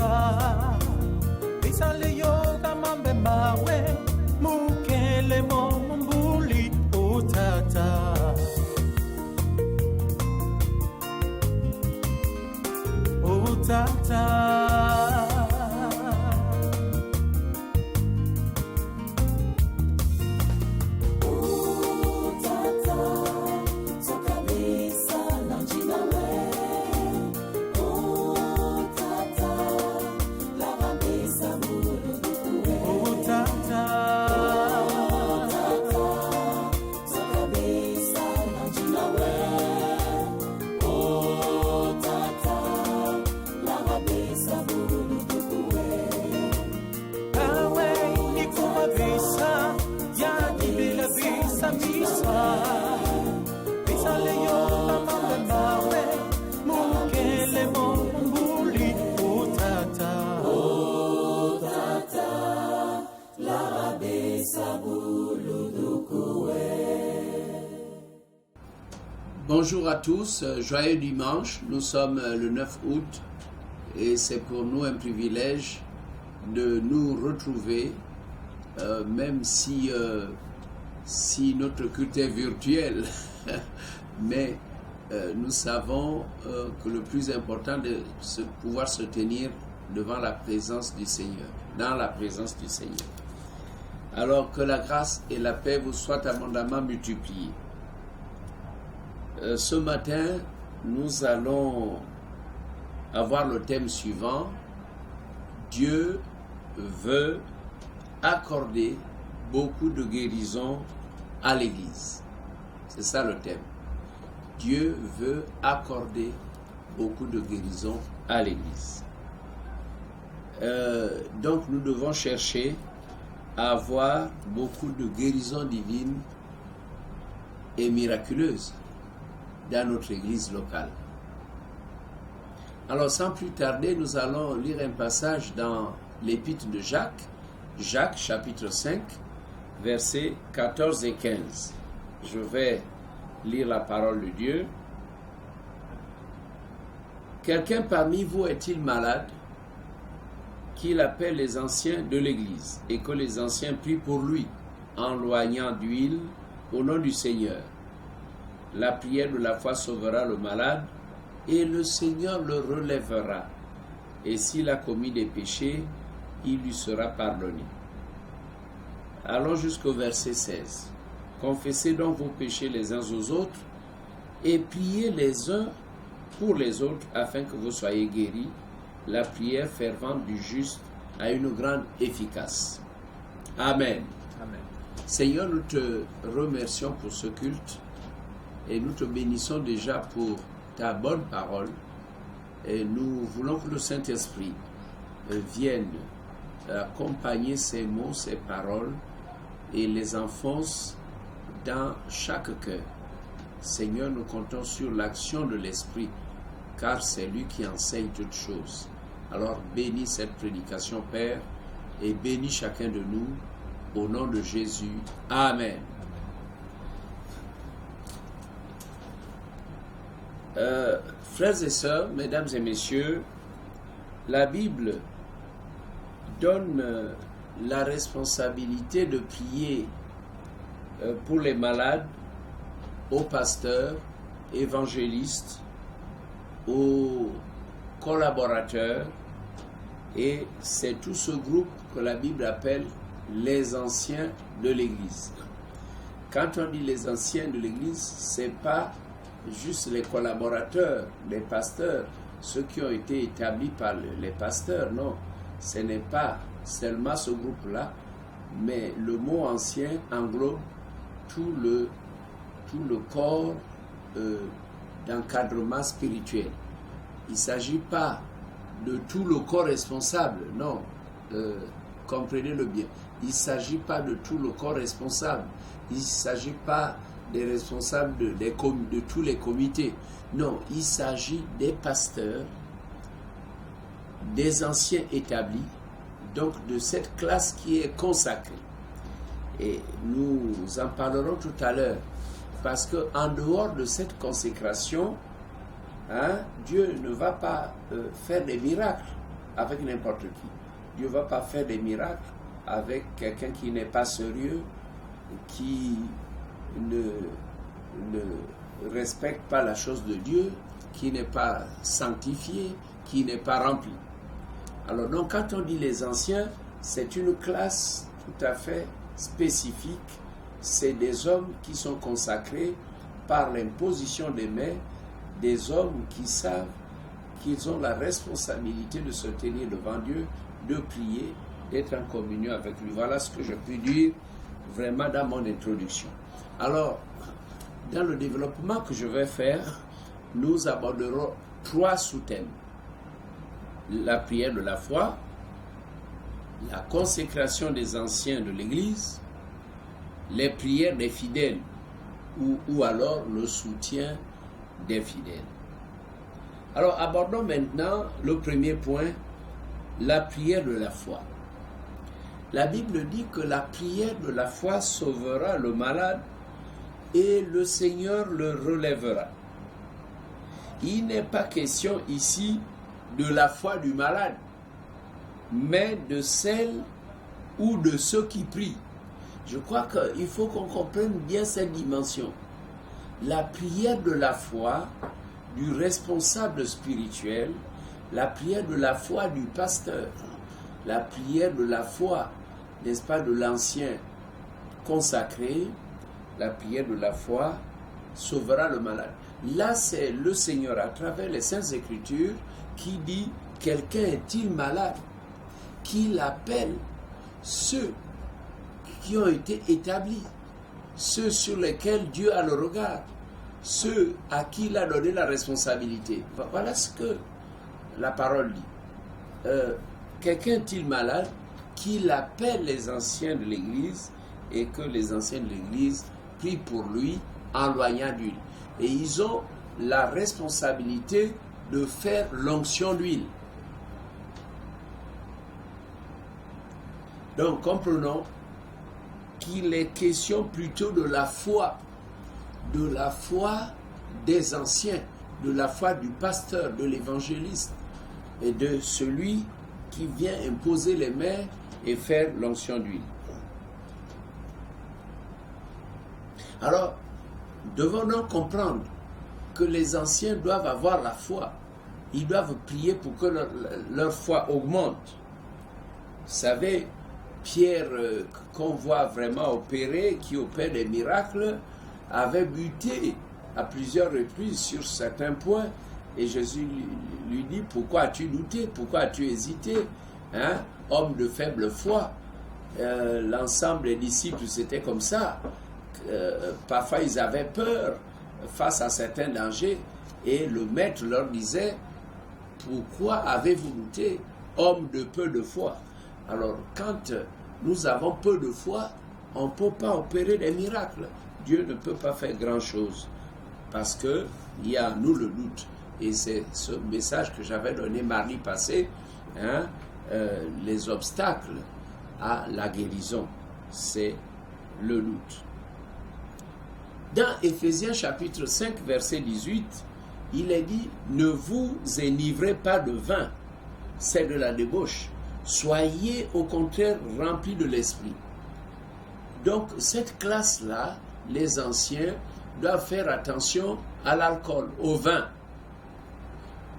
misa Bisale yoga mambe mawe Mukele mombuli utata Bonjour à tous, joyeux dimanche, nous sommes le 9 août et c'est pour nous un privilège de nous retrouver, même si notre culte est virtuel, mais nous savons que le plus important est de pouvoir se tenir devant la présence du Seigneur, dans la présence du Seigneur. Alors que la grâce et la paix vous soient abondamment multipliées. Ce matin, nous allons avoir le thème suivant. Dieu veut accorder beaucoup de guérisons à l'Église. C'est ça le thème. Dieu veut accorder beaucoup de guérisons à l'Église. Donc nous devons chercher à avoir beaucoup de guérisons divines et miraculeuses dans notre église locale. Alors sans plus tarder, nous allons lire un passage dans l'épître de Jacques, Jacques chapitre 5, versets 14 et 15. Je vais lire la parole de Dieu. Quelqu'un parmi vous est-il malade? Qu'il appelle les anciens de l'église et que les anciens prient pour lui en loignant d'huile au nom du Seigneur. La prière de la foi sauvera le malade et le Seigneur le relèvera. Et s'il a commis des péchés, il lui sera pardonné. Allons jusqu'au verset 16. Confessez donc vos péchés les uns aux autres et priez les uns pour les autres afin que vous soyez guéris. La prière fervente du juste a une grande efficace. Amen. Amen. Seigneur, nous te remercions pour ce culte. Et nous te bénissons déjà pour ta bonne parole. Et nous voulons que le Saint-Esprit vienne accompagner ces mots, ces paroles et les enfonce dans chaque cœur. Seigneur, nous comptons sur l'action de l'Esprit, car c'est lui qui enseigne toutes choses. Alors bénis cette prédication, Père, et bénis chacun de nous, au nom de Jésus. Amen. Frères et sœurs, mesdames et messieurs, la Bible donne la responsabilité de prier pour les malades aux pasteurs, évangélistes, aux collaborateurs, et c'est tout ce groupe que la Bible appelle les anciens de l'Église. Quand on dit les anciens de l'Église, c'est pas juste les collaborateurs, les pasteurs, ceux qui ont été établis par les pasteurs, non. Ce n'est pas seulement ce groupe-là, mais le mot ancien englobe tout le corps d'encadrement spirituel. Il ne s'agit pas de tout le corps responsable, non, comprenez-le bien. Il ne s'agit pas de tout le corps responsable, il ne s'agit pas des responsables de tous les comités. Non, il s'agit des pasteurs, des anciens établis, donc de cette classe qui est consacrée. Et nous en parlerons tout à l'heure, parce qu'en dehors de cette consécration, Dieu ne va pas faire des miracles. avec n'importe qui. Dieu ne va pas faire des miracles avec quelqu'un qui n'est pas sérieux, qui ne respecte pas la chose de Dieu, qui n'est pas sanctifié, qui n'est pas rempli. Alors donc quand on dit les anciens, c'est une classe tout à fait spécifique. C'est des hommes qui sont consacrés par l'imposition des mains, des hommes qui savent qu'ils ont la responsabilité de se tenir devant Dieu, de prier, d'être en communion avec lui. Voilà ce que je peux dire vraiment dans mon introduction. Alors, dans le développement que je vais faire, nous aborderons 3 sous-thèmes. La prière de la foi, la consécration des anciens de l'Église, les prières des fidèles ou alors le soutien des fidèles. Alors abordons maintenant le premier point, la prière de la foi. La Bible dit que la prière de la foi sauvera le malade et le Seigneur le relèvera. Il n'est pas question ici de la foi du malade, mais de celle ou de ceux qui prient. Je crois qu'il faut qu'on comprenne bien cette dimension. La prière de la foi du responsable spirituel, la prière de la foi du pasteur, la prière de la foi, n'est-ce pas, de l'ancien consacré, la prière de la foi sauvera le malade. Là, c'est le Seigneur, à travers les Saintes Écritures, qui dit, quelqu'un est-il malade, qu'il appelle ceux qui ont été établis, ceux sur lesquels Dieu a le regard, ceux à qui il a donné la responsabilité. Voilà ce que la parole dit. Quelqu'un est-il malade, qu'il appelle les anciens de l'Église et que les anciens de l'Église prient pour lui en loignant d'huile. Et ils ont la responsabilité de faire l'onction d'huile. Donc comprenons qu'il est question plutôt de la foi des anciens, de la foi du pasteur, de l'évangéliste et de celui qui vient imposer les mains et faire l'onction d'huile. Alors, devons-nous comprendre que les anciens doivent avoir la foi. Ils doivent prier pour que leur foi augmente. Vous savez, Pierre, qu'on voit vraiment opérer, qui opère des miracles, avait buté à plusieurs reprises sur certains points. Et Jésus lui dit, pourquoi as-tu douté? Pourquoi as-tu hésité? Homme de faible foi. L'ensemble des disciples, c'était comme ça. Parfois, ils avaient peur face à certains dangers. Et le maître leur disait, pourquoi avez-vous douté, homme de peu de foi? Alors, quand nous avons peu de foi, on ne peut pas opérer des miracles. Dieu ne peut pas faire grand-chose parce qu'il y a en nous le doute. Et c'est ce message que j'avais donné mardi passé, les obstacles à la guérison, c'est le doute. Dans Éphésiens chapitre 5, verset 18, il est dit, ne vous enivrez pas de vin, c'est de la débauche. Soyez au contraire remplis de l'esprit. Donc cette classe-là, les anciens doivent faire attention à l'alcool, au vin.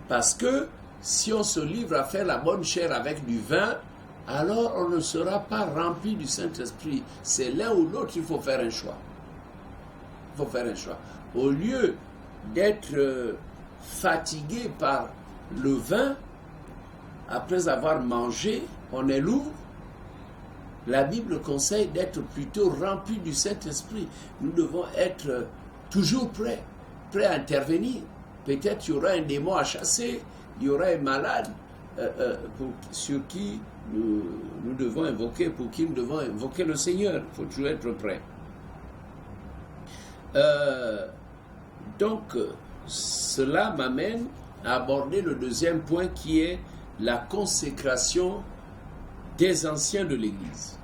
Parce que si on se livre à faire la bonne chair avec du vin, alors on ne sera pas rempli du Saint-Esprit. C'est l'un ou l'autre, il faut faire un choix. Il faut faire un choix. Au lieu d'être fatigué par le vin, après avoir mangé, on est lourd. La Bible conseille d'être plutôt rempli du Saint-Esprit. Nous devons être toujours prêts à intervenir. Peut-être il y aura un démon à chasser, il y aura un malade sur qui nous devons invoquer, pour qui nous devons invoquer le Seigneur. Il faut toujours être prêt. Donc, cela m'amène à aborder le deuxième point qui est la consécration des anciens de l'Église.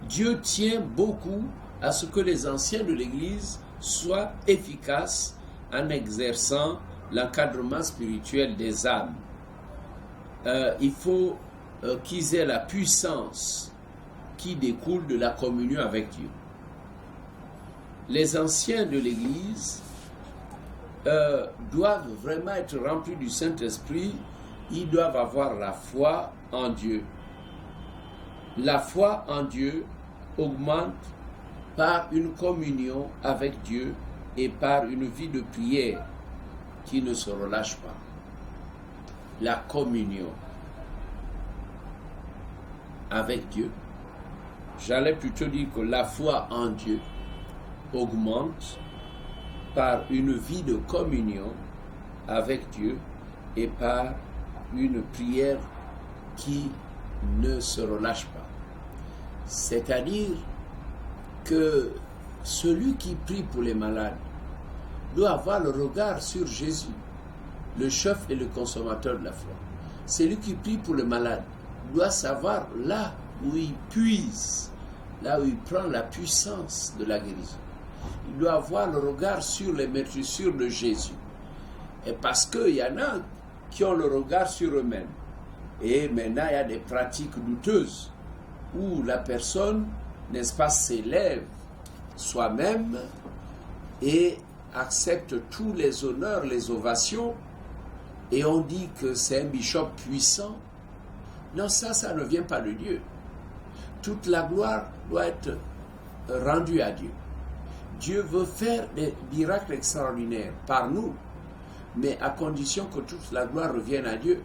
Dieu tient beaucoup à ce que les anciens de l'Église soient efficaces en exerçant l'encadrement spirituel des âmes. il faut qu'ils aient la puissance qui découle de la communion avec Dieu. Les anciens de l'Église doivent vraiment être remplis du Saint-Esprit. Ils doivent avoir la foi en Dieu. La foi en Dieu augmente par une communion avec Dieu et par une vie de prière qui ne se relâche pas. La communion avec Dieu. J'allais plutôt dire que la foi en Dieu augmente par une vie de communion avec Dieu et par une prière qui ne se relâche pas. C'est-à-dire que celui qui prie pour les malades doit avoir le regard sur Jésus, le chef et le consommateur de la foi. Celui qui prie pour le malade doit savoir là où il puise, là où il prend la puissance de la guérison. Il doit avoir le regard sur les meurtrissures de Jésus. Et parce qu'il y en a qui ont le regard sur eux-mêmes. Et maintenant, il y a des pratiques douteuses où la personne, n'est-ce pas, s'élève soi-même et accepte tous les honneurs, les ovations, et on dit que c'est un bishop puissant. Non, ça ne vient pas de Dieu. Toute la gloire doit être rendue à Dieu. Dieu veut faire des miracles extraordinaires par nous, mais à condition que toute la gloire revienne à Dieu.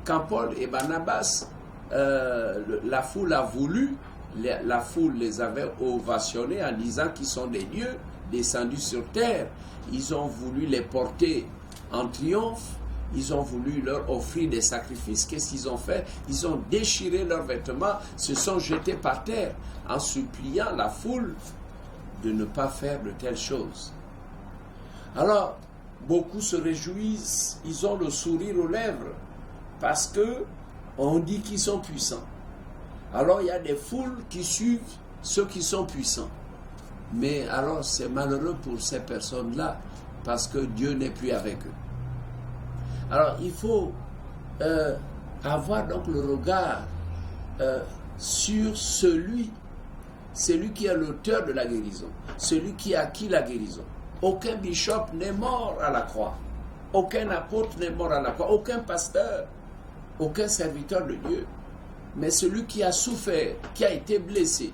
Quand Paul et Barnabas, la foule a voulu, la foule les avait ovationnés en disant qu'ils sont des dieux descendus sur terre. Ils ont voulu les porter en triomphe, ils ont voulu leur offrir des sacrifices. Qu'est-ce qu'ils ont fait? Ils ont déchiré leurs vêtements, se sont jetés par terre en suppliant la foule de ne pas faire de telles choses. Alors, beaucoup se réjouissent, ils ont le sourire aux lèvres, parce que on dit qu'ils sont puissants. Alors, il y a des foules qui suivent ceux qui sont puissants. Mais alors, c'est malheureux pour ces personnes-là, parce que Dieu n'est plus avec eux. Alors, il faut avoir donc le regard sur celui qui est l'auteur de la guérison, celui qui a acquis la guérison. Aucun bishop n'est mort à la croix, aucun apôtre n'est mort à la croix, aucun pasteur, aucun serviteur de Dieu. Mais celui qui a souffert, qui a été blessé,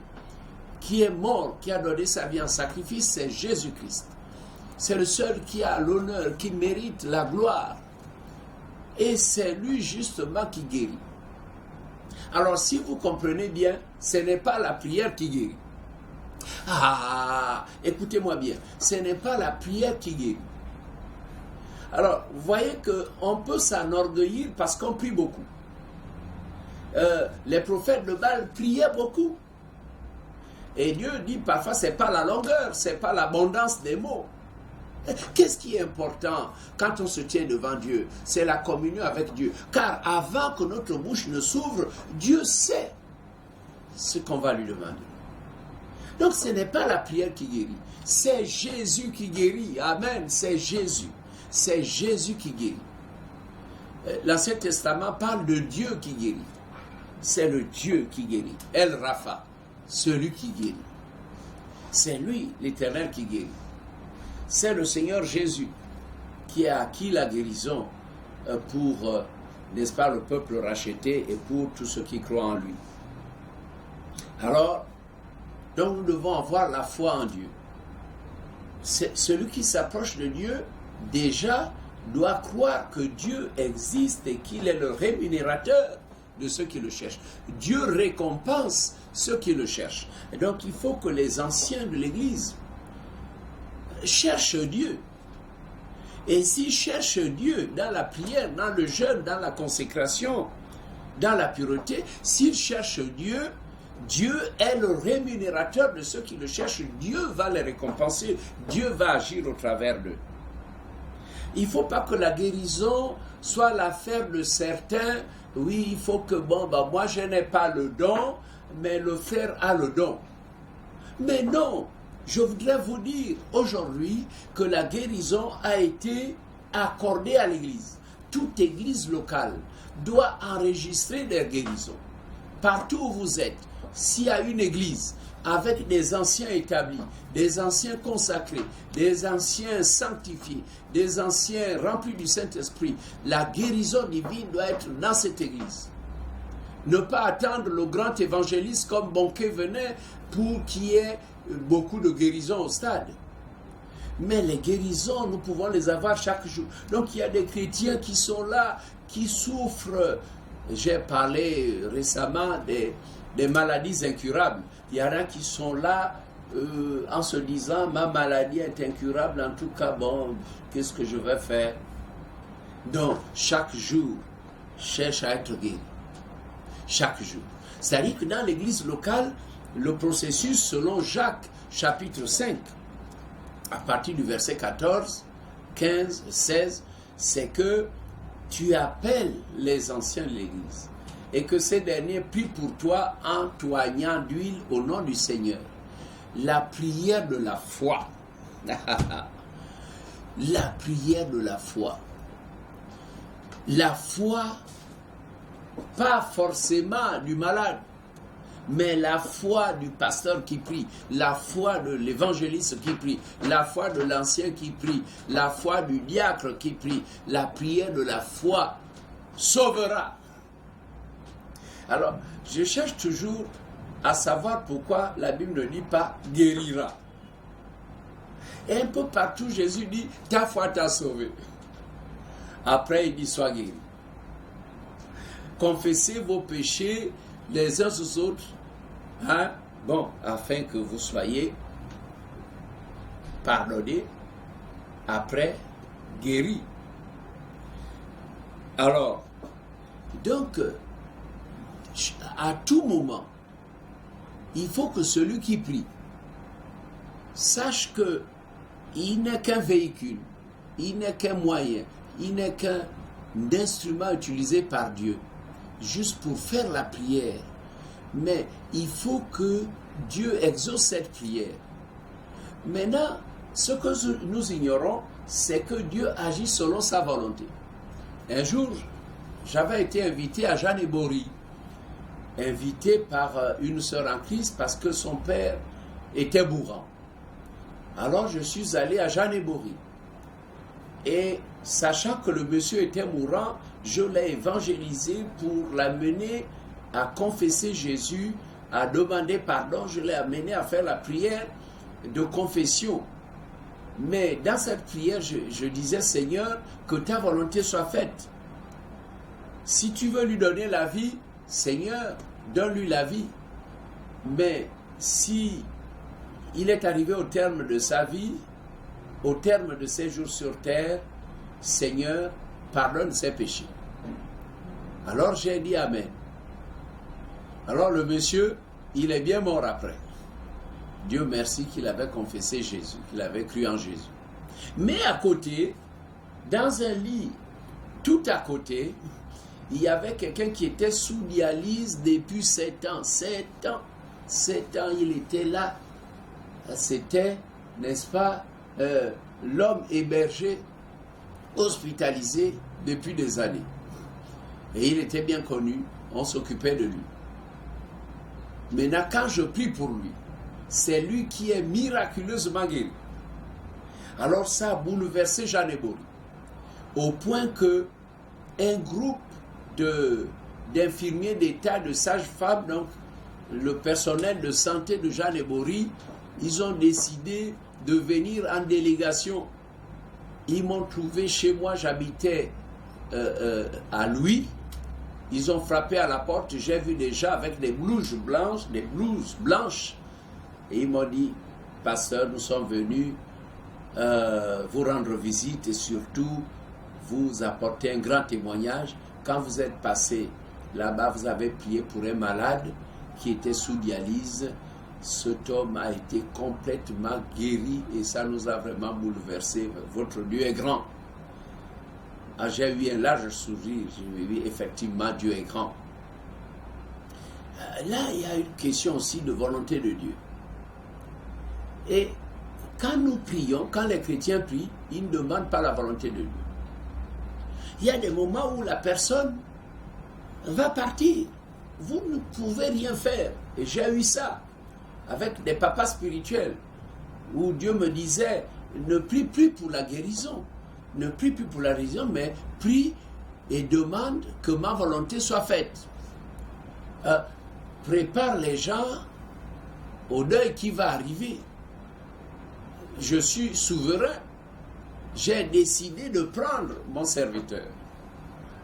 qui est mort, qui a donné sa vie en sacrifice, c'est Jésus-Christ. C'est le seul qui a l'honneur, qui mérite la gloire. Et c'est lui justement qui guérit. Alors si vous comprenez bien, ce n'est pas la prière qui guérit. Ah, écoutez-moi bien, ce n'est pas la prière qui guérit. Alors, vous voyez qu'on peut s'enorgueillir parce qu'on prie beaucoup. Les prophètes de Baal priaient beaucoup. Et Dieu dit parfois, ce n'est pas la longueur, ce n'est pas l'abondance des mots. Qu'est-ce qui est important quand on se tient devant Dieu? C'est la communion avec Dieu. Car avant que notre bouche ne s'ouvre, Dieu sait ce qu'on va lui demander. Donc ce n'est pas la prière qui guérit, c'est Jésus qui guérit. Amen, c'est Jésus. C'est Jésus qui guérit. L'Ancien Testament parle de Dieu qui guérit. C'est le Dieu qui guérit. El Rapha, celui qui guérit. C'est lui, l'Éternel, qui guérit. C'est le Seigneur Jésus qui a acquis la guérison pour, n'est-ce pas, le peuple racheté et pour tous ceux qui croient en lui. Alors, donc nous devons avoir la foi en Dieu. Celui qui s'approche de Dieu, déjà, doit croire que Dieu existe et qu'il est le rémunérateur de ceux qui le cherchent. Dieu récompense ceux qui le cherchent. Et donc, il faut que les anciens de l'Église cherchent Dieu. Et s'ils cherchent Dieu dans la prière, dans le jeûne, dans la consécration, dans la pureté, s'ils cherchent Dieu, Dieu est le rémunérateur de ceux qui le cherchent. Dieu va les récompenser. Dieu va agir au travers d'eux. Il ne faut pas que la guérison soit l'affaire de certains. Oui, il faut que, moi je n'ai pas le don, mais le frère a le don. Mais non, je voudrais vous dire aujourd'hui que la guérison a été accordée à l'Église. toute église locale doit enregistrer des guérisons. Partout où vous êtes, s'il y a une église avec des anciens établis, des anciens consacrés, des anciens sanctifiés, des anciens remplis du Saint-Esprit, la guérison divine doit être dans cette église. Ne pas attendre le grand évangéliste comme Bonquet venait pour qu'il y ait beaucoup de guérisons au stade. Mais les guérisons, nous pouvons les avoir chaque jour. Donc il y a des chrétiens qui sont là, qui souffrent. J'ai parlé récemment des maladies incurables. Il y en a qui sont là en se disant, ma maladie est incurable, en tout cas, bon, qu'est-ce que je vais faire? Donc, chaque jour, cherche à être guéri. Chaque jour. C'est-à-dire que dans l'église locale, le processus, selon Jacques, chapitre 5, à partir du verset 14, 15, 16, c'est que tu appelles les anciens de l'église et que ces derniers prient pour toi en t'oignant d'huile au nom du Seigneur. La prière de la foi. La prière de la foi. La foi, pas forcément du malade, mais la foi du pasteur qui prie, la foi de l'évangéliste qui prie, la foi de l'ancien qui prie, la foi du diacre qui prie, la prière de la foi sauvera. Alors, je cherche toujours à savoir pourquoi la Bible ne dit pas guérira. Et un peu partout, Jésus dit, ta foi t'a sauvé. Après, il dit, sois guéri. Confessez vos péchés les uns aux autres, hein? Bon, afin que vous soyez pardonnés, après guéris. Alors, donc, à tout moment, il faut que celui qui prie sache que il n'est qu'un véhicule, il n'est qu'un moyen, il n'est qu'un instrument utilisé par Dieu, juste pour faire la prière. Mais il faut que Dieu exauce cette prière. Maintenant, ce que nous ignorons, c'est que Dieu agit selon sa volonté. Un jour, j'avais été invité à Jeanne-et-Bory, invité par une sœur en Christ parce que son père était mourant. Alors je suis allé à Jeanne-et-Bory. Et sachant que le monsieur était mourant, je l'ai évangélisé pour l'amener à confesser Jésus, à demander pardon. Je l'ai amené à faire la prière de confession. Mais dans cette prière, je disais, Seigneur, que ta volonté soit faite. Si tu veux lui donner la vie, Seigneur, donne-lui la vie. Mais si il est arrivé au terme de sa vie, au terme de ses jours sur terre, Seigneur, pardonne ses péchés. Alors j'ai dit Amen. Alors le monsieur, il est bien mort après. Dieu merci qu'il avait confessé Jésus, qu'il avait cru en Jésus. Mais à côté, dans un lit, tout à côté, il y avait quelqu'un qui était sous dialyse depuis 7 ans. 7 ans. 7 ans, il était là. C'était, n'est-ce pas, l'homme hébergé, hospitalisé depuis des années. Et il était bien connu, on s'occupait de lui. Maintenant, quand je prie pour lui, c'est lui qui est miraculeusement guéri. Alors ça a bouleversé Jeanne-et-Bory, au point que un groupe d'infirmiers d'État, de sages-femmes, donc le personnel de santé de Jeanne-et-Bory, ils ont décidé de venir en délégation. Ils m'ont trouvé chez moi, j'habitais à Louis. Ils ont frappé à la porte, j'ai vu des gens avec des blouses blanches. Et ils m'ont dit, pasteur, nous sommes venus vous rendre visite et surtout vous apporter un grand témoignage. Quand vous êtes passé là-bas, vous avez prié pour un malade qui était sous dialyse. Cet homme a été complètement guéri et ça nous a vraiment bouleversé. Votre Dieu est grand. Ah, j'ai eu un large sourire, j'ai vu effectivement Dieu est grand. Là, il y a une question aussi de volonté de Dieu. Et quand nous prions, quand les chrétiens prient, ils ne demandent pas la volonté de Dieu. il y a des moments où la personne va partir. Vous ne pouvez rien faire. Et j'ai eu ça avec des papas spirituels où Dieu me disait, ne prie plus pour la guérison. Ne prie plus pour la guérison, mais prie et demande que ma volonté soit faite. Prépare les gens au deuil qui va arriver. Je suis souverain. J'ai décidé de prendre mon serviteur.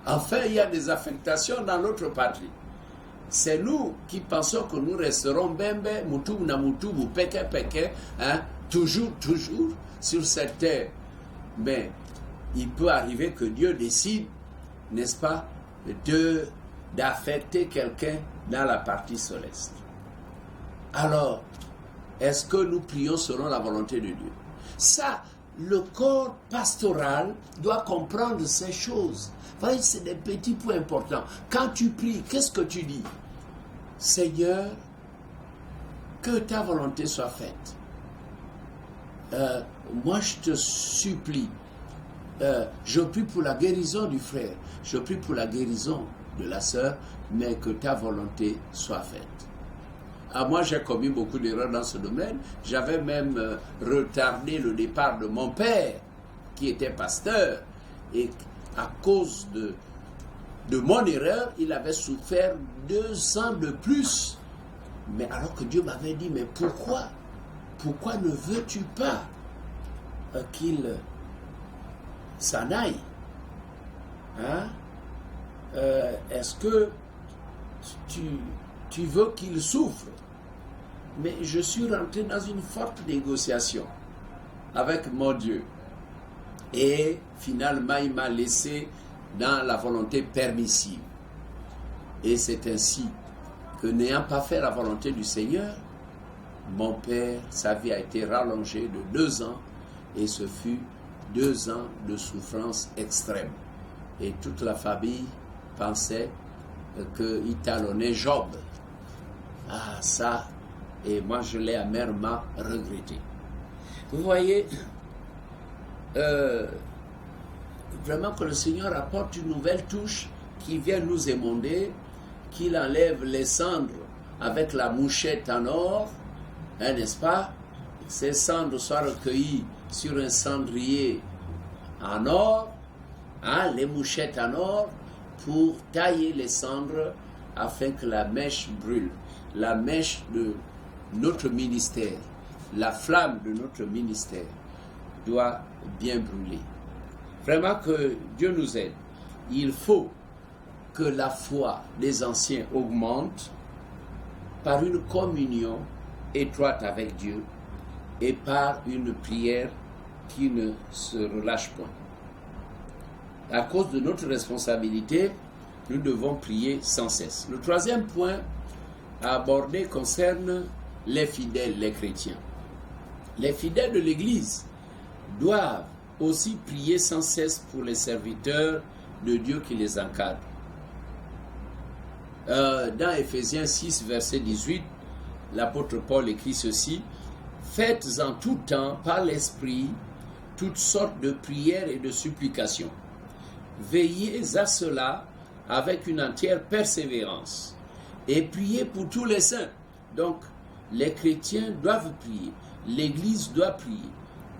Enfin, il y a des affectations dans notre patrie. C'est nous qui pensons que nous resterons bembe, mutu na mutu, peke peke, toujours sur cette terre. Mais il peut arriver que Dieu décide, n'est-ce pas, d'affecter quelqu'un dans la partie céleste. Alors, est-ce que nous prions selon la volonté de Dieu? Ça, le corps pastoral doit comprendre ces choses. Vous voyez, c'est des petits points importants. Quand tu pries, qu'est-ce que tu dis? Seigneur, que ta volonté soit faite. Moi, je te supplie. Je prie pour la guérison du frère. Je prie pour la guérison de la sœur, mais que ta volonté soit faite. Moi, j'ai commis beaucoup d'erreurs dans ce domaine. J'avais même retardé le départ de mon père, qui était pasteur, et à cause de mon erreur, il avait souffert 2 ans de plus. Mais alors que Dieu m'avait dit, mais pourquoi ne veux-tu pas qu'il s'en aille? Est-ce que tu veux qu'il souffre? Mais je suis rentré dans une forte négociation avec mon Dieu. Et finalement, il m'a laissé dans la volonté permissive. Et c'est ainsi que, n'ayant pas fait la volonté du Seigneur, mon père, sa vie a été rallongée de 2 ans, et ce fut 2 ans de souffrance extrême. Et toute la famille pensait qu'il talonnait Job. Ah, ça, et moi je l'ai amèrement regretté. Vous voyez, vraiment que le Seigneur apporte une nouvelle touche qui vient nous émonder, qu'il enlève les cendres avec la mouchette en or, n'est-ce pas? Ces cendres soient recueillies sur un cendrier en or, les mouchettes en or, pour tailler les cendres afin que la mèche brûle. La mèche de notre ministère, la flamme de notre ministère doit bien brûler. Vraiment que Dieu nous aide. Il faut que la foi des anciens augmente par une communion étroite avec Dieu et par une prière qui ne se relâche point. À cause de notre responsabilité, nous devons prier sans cesse. Le 3e point à aborder concerne les fidèles, les chrétiens. Les fidèles de l'Église doivent aussi prier sans cesse pour les serviteurs de Dieu qui les encadrent. Dans Éphésiens 6, verset 18, l'apôtre Paul écrit ceci: « Faites en tout temps par l'Esprit toutes sortes de prières et de supplications. Veillez à cela avec une entière persévérance et priez pour tous les saints. » Donc, les chrétiens doivent prier, l'Église doit prier.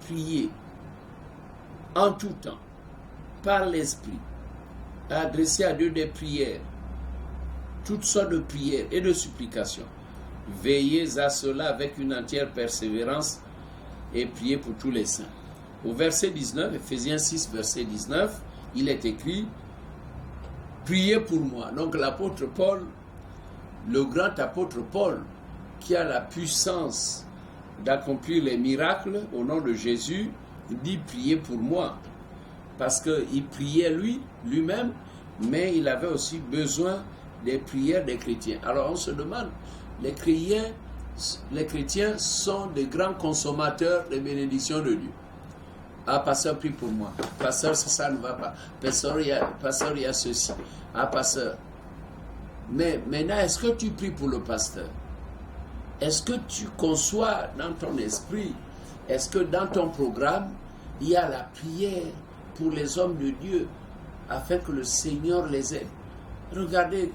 Prier en tout temps, par l'Esprit, adresser à Dieu des prières, toutes sortes de prières et de supplications. Veillez à cela avec une entière persévérance et priez pour tous les saints. Au verset 19, Éphésiens 6, verset 19, il est écrit: priez pour moi. Donc l'apôtre Paul, le grand apôtre Paul, qui a la puissance d'accomplir les miracles au nom de Jésus, dit priez pour moi. Parce qu'il priait lui-même, mais il avait aussi besoin des prières des chrétiens. Alors on se demande, les chrétiens sont des grands consommateurs des bénédictions de Dieu. Ah, pasteur, prie pour moi. Pasteur, ça ne va pas. Pasteur, il y a ceci. Ah, pasteur. Mais maintenant, est-ce que tu pries pour le pasteur? Est-ce que tu conçois dans ton esprit, est-ce que dans ton programme, il y a la prière pour les hommes de Dieu? afin que le Seigneur les aide. Regardez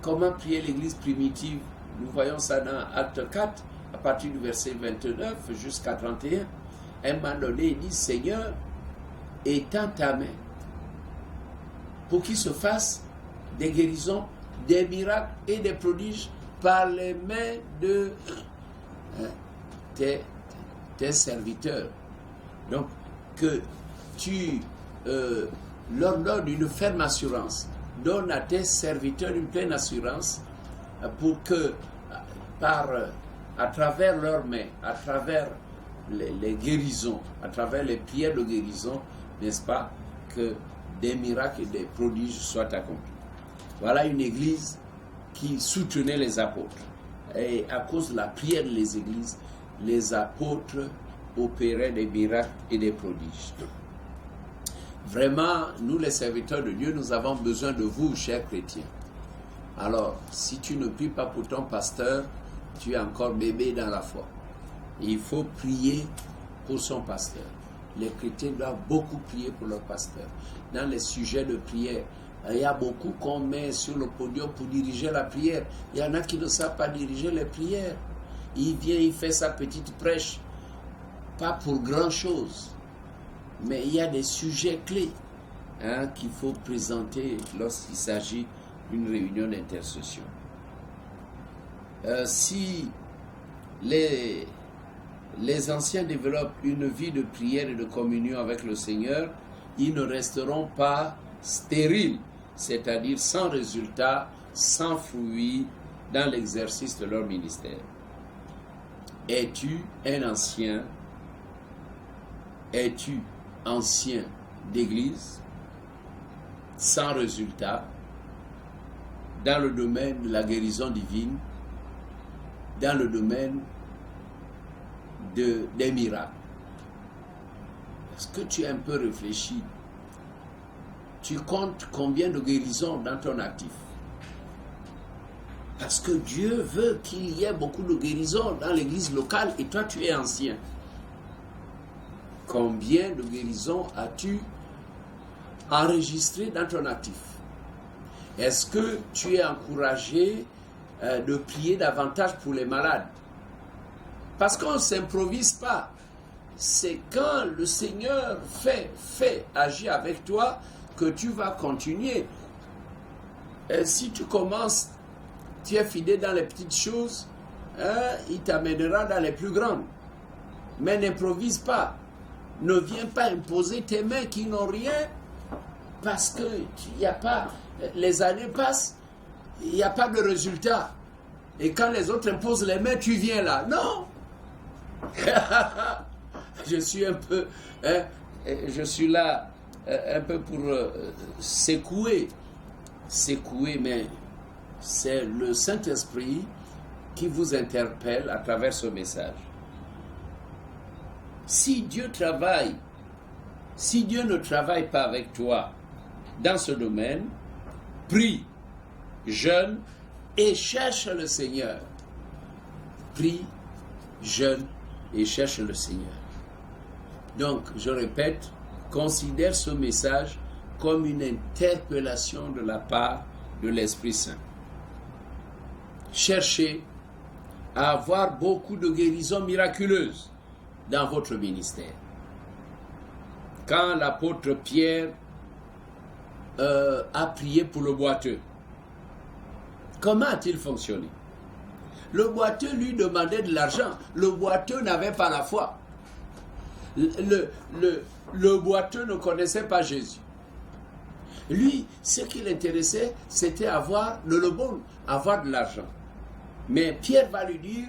comment priait l'Église primitive. Nous voyons ça dans Acte 4, à partir du verset 29 jusqu'à 31. À un moment donné, il dit, Seigneur, étends ta main pour qu'il se fasse des guérisons, des miracles et des prodiges par les mains de tes serviteurs. Donc, que tu leur donnes une ferme assurance, donne à tes serviteurs une pleine assurance pour que, à travers leurs mains, à travers les guérisons, à travers les prières de guérison, n'est-ce pas, que des miracles et des prodiges soient accomplis. Voilà une église qui soutenait les apôtres. Et à cause de la prière des églises, les apôtres opéraient des miracles et des prodiges. Vraiment, nous les serviteurs de Dieu, nous avons besoin de vous, chers chrétiens. Alors, si tu ne pries pas pour ton pasteur, tu es encore bébé dans la foi. Il faut prier pour son pasteur. Les chrétiens doivent beaucoup prier pour leur pasteur. Dans les sujets de prière, il y a beaucoup qu'on met sur le podium pour diriger la prière. Il y en a qui ne savent pas diriger les prières. Il vient, il fait sa petite prêche. Pas pour grand-chose. Mais il y a des sujets clés qu'il faut présenter lorsqu'il s'agit d'une réunion d'intercession. Si les anciens développent une vie de prière et de communion avec le Seigneur, ils ne resteront pas stériles, c'est-à-dire sans résultat, sans fruit dans l'exercice de leur ministère. Es-tu un ancien? Es-tu ancien d'église sans résultat dans le domaine de la guérison divine, dans le domaine des miracles? Est-ce que tu as un peu réfléchi? Tu comptes combien de guérisons dans ton actif? Parce que Dieu veut qu'il y ait beaucoup de guérisons dans l'église locale et toi tu es ancien. Combien de guérisons as-tu enregistrées dans ton actif? Est-ce que tu es encouragé de prier davantage pour les malades? Parce qu'on ne s'improvise pas. C'est quand le Seigneur fait agir avec toi que tu vas continuer. Et si tu commences, tu es fidèle dans les petites choses, il t'amènera dans les plus grandes. Mais n'improvise pas. Ne viens pas imposer tes mains qui n'ont rien, parce que il n'y a pas, les années passent, il n'y a pas de résultat. Et quand les autres imposent les mains, tu viens là. Non. Je suis un peu, je suis là un peu pour secouer, mais c'est le Saint-Esprit qui vous interpelle à travers ce message. Si Dieu ne travaille pas avec toi dans ce domaine, prie, jeûne et cherche le Seigneur. Prie, jeûne et cherche le Seigneur. Donc, je répète, considère ce message comme une interpellation de la part de l'Esprit Saint. Cherchez à avoir beaucoup de guérisons miraculeuses dans votre ministère. Quand l'apôtre Pierre a prié pour le boiteux, comment a-t-il fonctionné? Le boiteux lui demandait de l'argent. Le boiteux n'avait pas la foi. Le boiteux ne connaissait pas Jésus. Lui, ce qui l'intéressait, c'était avoir de l'aumône, avoir de l'argent. Mais Pierre va lui dire,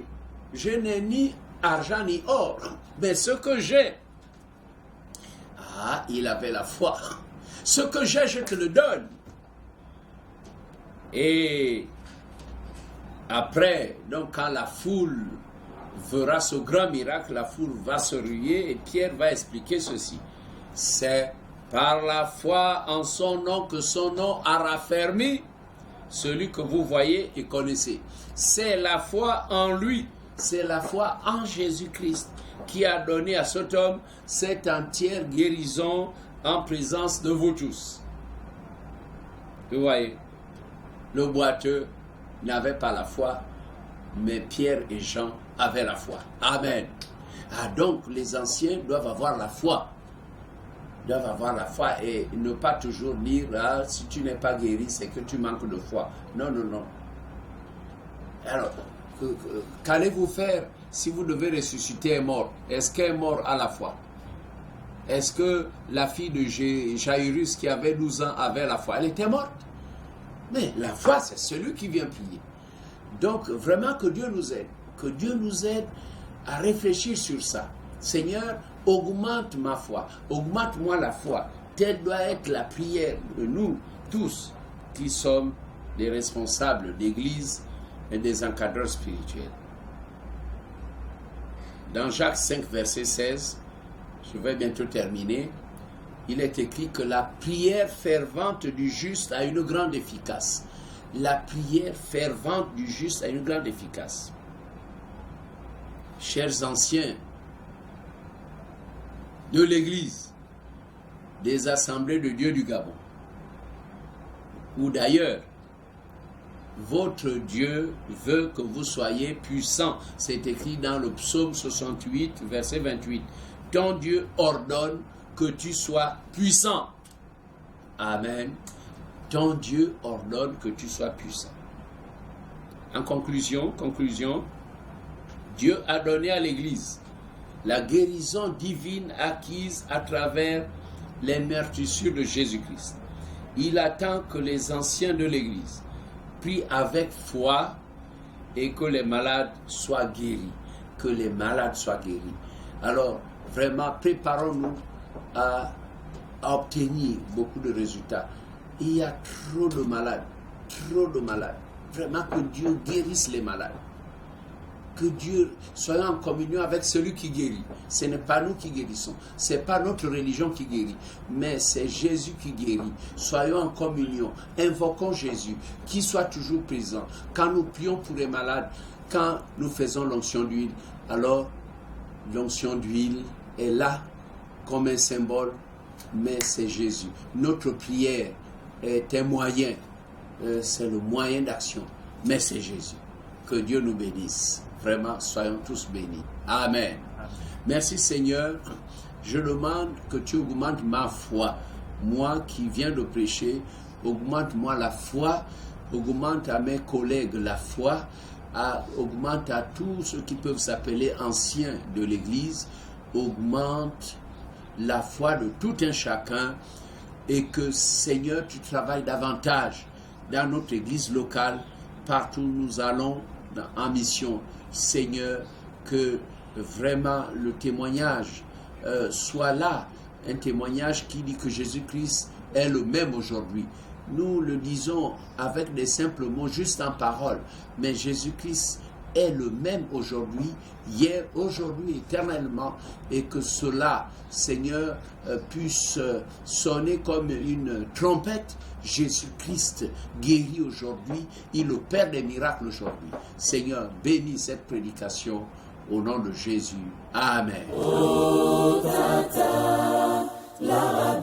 je n'ai ni argent ni or, mais ce que j'ai. Ah, il avait la foi. Ce que j'ai, je te le donne. Et après, donc quand la foule verra ce grand miracle, la foule va se ruer et Pierre va expliquer ceci. C'est par la foi en son nom que son nom a raffermi celui que vous voyez et connaissez. C'est la foi en lui, c'est la foi en Jésus-Christ qui a donné à cet homme cette entière guérison en présence de vous tous. Vous voyez, le boiteux n'avait pas la foi, mais Pierre et Jean avaient la foi. Amen. Ah, donc les anciens doivent avoir la foi. Doivent avoir la foi et ne pas toujours dire ah, si tu n'es pas guéri, c'est que tu manques de foi. Non, non, non. Alors, qu'allez-vous faire si vous devez ressusciter un mort? Est-ce qu'un mort a la foi? Est-ce que la fille de Jairus qui avait 12 ans avait la foi? Elle était morte. Mais la foi, c'est celui qui vient prier. Donc, vraiment que Dieu nous aide. Que Dieu nous aide à réfléchir sur ça. Seigneur, augmente ma foi. Augmente-moi la foi. Telle doit être la prière de nous tous qui sommes des responsables d'église et des encadreurs spirituels. Dans Jacques 5, verset 16, je vais bientôt terminer, il est écrit que la prière fervente du juste a une grande efficace. La prière fervente du juste a une grande efficace. Chers anciens de l'Église, des assemblées de Dieu du Gabon, ou d'ailleurs, votre Dieu veut que vous soyez puissants. C'est écrit dans le psaume 68, verset 28. Ton Dieu ordonne que tu sois puissant. Amen. Ton Dieu ordonne que tu sois puissant. En conclusion, Dieu a donné à l'Église la guérison divine acquise à travers les meurtrissures de Jésus-Christ. Il attend que les anciens de l'Église prient avec foi et que les malades soient guéris. Que les malades soient guéris. Alors, vraiment, préparons-nous à obtenir beaucoup de résultats. Il y a trop de malades. Vraiment que Dieu guérisse les malades. Que Dieu soit en communion avec celui qui guérit. Ce n'est pas nous qui guérissons. Ce n'est pas notre religion qui guérit. Mais c'est Jésus qui guérit. Soyons en communion. Invoquons Jésus. Qu'il soit toujours présent. Quand nous prions pour les malades, quand nous faisons l'onction d'huile, alors l'onction d'huile est là comme un symbole. Mais c'est Jésus. Notre prière est un moyen. C'est le moyen d'action. Mais c'est Jésus. Que Dieu nous bénisse. Vraiment, soyons tous bénis. Amen. Merci Seigneur. Je demande que tu augmentes ma foi. Moi qui viens de prêcher, augmente-moi la foi. Augmente à mes collègues la foi. Augmente à tous ceux qui peuvent s'appeler anciens de l'Église. Augmente la foi de tout un chacun. Et que Seigneur, tu travailles davantage dans notre Église locale. Partout où nous allons en mission. Seigneur, que vraiment le témoignage soit là, un témoignage qui dit que Jésus-Christ est le même aujourd'hui. Nous le disons avec des simples mots, juste en parole, mais Jésus-Christ est le même aujourd'hui, hier, aujourd'hui, éternellement, et que cela, Seigneur, puisse sonner comme une trompette. Jésus-Christ guérit aujourd'hui, il opère des miracles aujourd'hui. Seigneur, bénis cette prédication au nom de Jésus. Amen. Oh, tata, la